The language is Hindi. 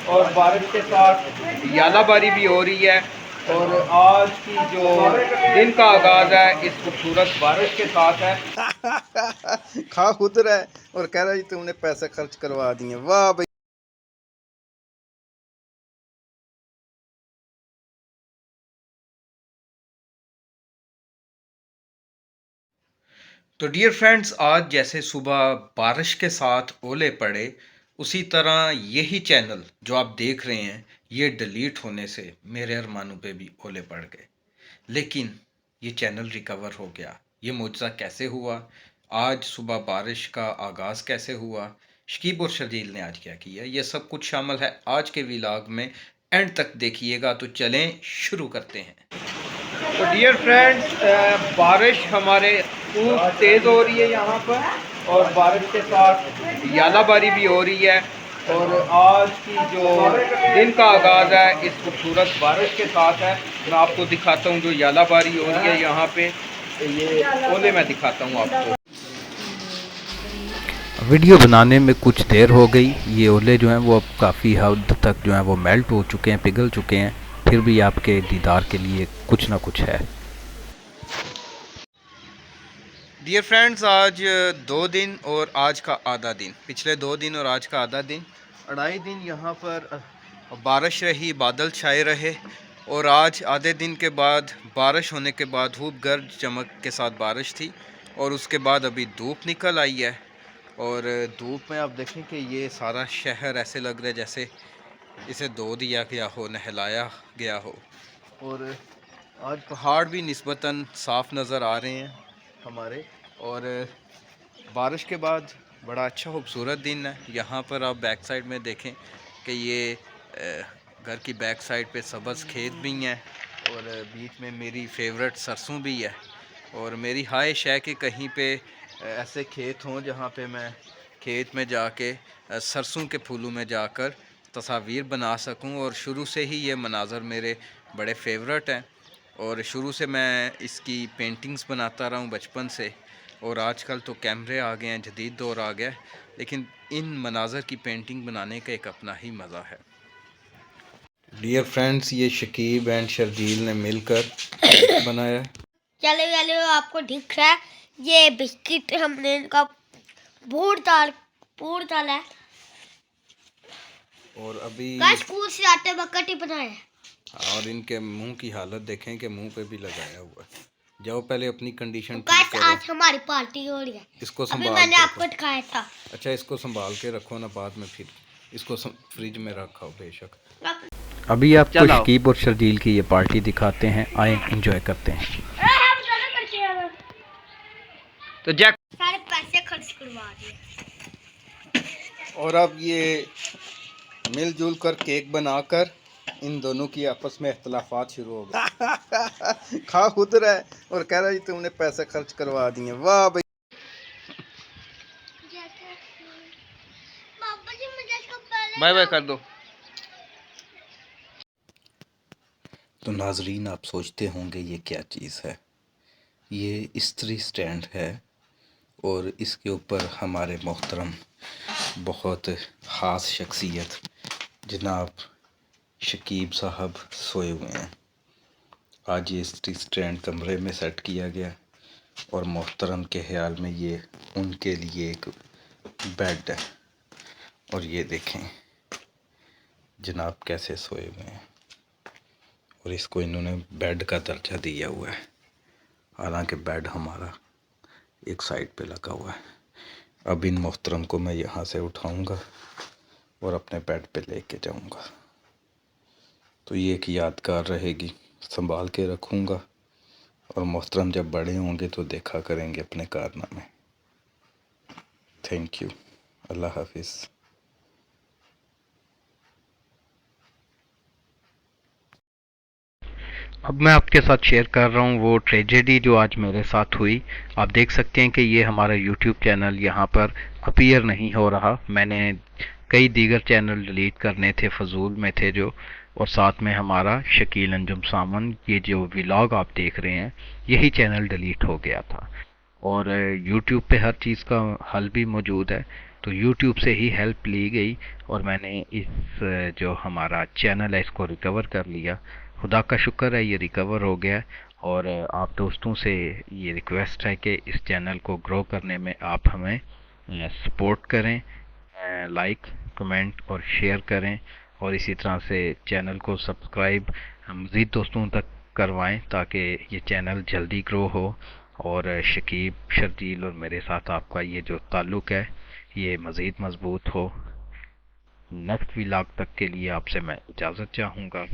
और बारिश के साथ यालाबारी भी हो रही है। और आज की जो दिन का आगाज़ है इस खूबसूरत बारिश के साथ है। खा खुद रहा है और कह रहा है जी तुमने पैसे खर्च करवा दिए। वाह भाई। तो डियर फ्रेंड्स, आज जैसे सुबह बारिश के साथ ओले पड़े, उसी तरह यही चैनल जो आप देख रहे हैं ये डिलीट होने से मेरे अरमानों पे भी ओले पड़ गए। लेकिन ये चैनल रिकवर हो गया। ये मुआजा कैसे हुआ, आज सुबह बारिश का आगाज़ कैसे हुआ, शकीब और शर्जील ने आज क्या किया, ये सब कुछ शामिल है आज के व्लॉग में। एंड तक देखिएगा। तो चलें शुरू करते हैं। तो डियर फ्रेंड्स, बारिश हमारे खूब तेज़ हो रही है यहाँ पर, और बारिश के साथ यालाबारी भी हो रही है। और आज की जो दिन का आगाज़ है इस खूबसूरत बारिश के साथ है। मैं आपको दिखाता हूँ जो यालाबारी हो रही है यहाँ पे। ये ओले मैं दिखाता हूँ आपको। वीडियो बनाने में कुछ देर हो गई। ये ओले जो हैं वो अब काफ़ी हद तक जो हैं वो मेल्ट हो चुके हैं, पिघल चुके हैं। फिर भी आपके दीदार के लिए कुछ ना कुछ है। डियर फ्रेंड्स, आज 2 दिन और आज का आधा दिन, पिछले 2 दिन और आज का आधा दिन, 2.5 दिन यहाँ पर बारिश रही, बादल छाए रहे। और आज आधे दिन के बाद बारिश होने के बाद खूब गर्ज चमक के साथ बारिश थी। और उसके बाद अभी धूप निकल आई है। और धूप में आप देखें कि ये सारा शहर ऐसे लग रहा है जैसे इसे धो दिया गया हो, नहलाया गया हो। और आज पहाड़ भी निस्बतन साफ़ नज़र आ रहे हैं हमारे। और बारिश के बाद बड़ा अच्छा खूबसूरत दिन है। यहाँ पर आप बैक साइड में देखें कि ये घर की बैक साइड पे सब्ज़ खेत भी हैं, और बीच में मेरी फेवरेट सरसों भी है। और मेरी ख्वाहिश है कि कहीं पे ऐसे खेत हों जहाँ पे मैं खेत में जाके सरसों के फूलों में जाकर तस्वीर बना सकूं। और शुरू से ही ये मनाज़र मेरे बड़े फेवरेट हैं, और शुरू से मैं इसकी पेंटिंग्स बनाता रहा हूँ बचपन से। और आजकल तो कैमरे आ गए हैं, जदीद दौर आ गया है, लेकिन इन मनाज़र की पेंटिंग बनाने का एक अपना ही मज़ा है। डियर फ्रेंड्स, ये शकीब एंड शर्जील ने मिलकर बनाया है। चले चले आपको दिख रहा है ये बिस्किट हमने इनका पूर डाला है। और अभी स्कूल से आते वक्त ही बनाया है। और इनके मुंह की हालत देखें कि मुंह पे भी लगाया हुआ है। जाओ पहले अपनी कंडीशन तो ठीक करो। आज हमारी पार्टी हो रही है। इसको अभी संभाल मैंने के आपको रखो। दिखाया था। अच्छा, इसको संभाल के रखो ना, बाद में फिर इसको फ्रिज में रखो बेशक। अभी आपको शकीब और शर्जील की ये पार्टी दिखाते हैं, आए एंजॉय करते हैं। तो जैक सारे पैसे खर्च करवा दिए। और अब ये मिलजुल कर केक बनाकर इन दोनों की आपस में इख्तलाफात शुरू हो गए। खा खुद रहा है और कह रहा है जी तुमने पैसे खर्च करवा दिए। वाह भाई। बाय बाय कर दो। तो नाजरीन, आप सोचते होंगे ये क्या चीज़ है। ये इस्त्री स्टैंड है, और इसके ऊपर हमारे मोहतरम बहुत ख़ास शख्सियत जनाब शकीब साहब सोए हुए हैं। आज ये इस्त्री स्टैंड कमरे में सेट किया गया, और मोहतरम के ख्याल में ये उनके लिए एक बेड है। और ये देखें जनाब कैसे सोए हुए हैं, और इसको इन्होंने बेड का दर्जा दिया हुआ है, हालांकि बेड हमारा एक साइड पे लगा हुआ है। अब इन मोहतरम को मैं यहाँ से उठाऊँगा और अपने बेड पे लेके जाऊँगा। तो ये एक यादगार रहेगी, संभाल के रखूँगा। और मोहतरम जब बड़े होंगे तो देखा करेंगे अपने कारनामे। Thank you. अल्लाह हाफिज़। अब मैं आपके साथ शेयर कर रहा हूँ वो ट्रेजेडी जो आज मेरे साथ हुई। आप देख सकते हैं कि ये हमारा यूट्यूब चैनल यहाँ पर अपीयर नहीं हो रहा। मैंने कई दीगर चैनल डिलीट करने थे, फजूल में थे जो। और साथ में हमारा शकील अंजुम सामन, ये जो व्लॉग आप देख रहे हैं, यही चैनल डिलीट हो गया था। और यूट्यूब पे हर चीज़ का हल भी मौजूद है। तो यूट्यूब से ही हेल्प ली गई और मैंने इस जो हमारा चैनल है इसको रिकवर कर लिया। खुदा का शुक्र है ये रिकवर हो गया। और आप दोस्तों से ये रिक्वेस्ट है कि इस चैनल को ग्रो करने में आप हमें सपोर्ट करें, लाइक कमेंट और शेयर करें, और इसी तरह से चैनल को सब्सक्राइब मज़ीद दोस्तों तक करवाएं ताकि ये चैनल जल्दी ग्रो हो और शकीब, शर्जील और मेरे साथ आपका ये जो ताल्लुक़ है ये मज़ीद मज़बूत हो। नेक्स्ट व्लॉग तक के लिए आपसे मैं इजाज़त चाहूँगा।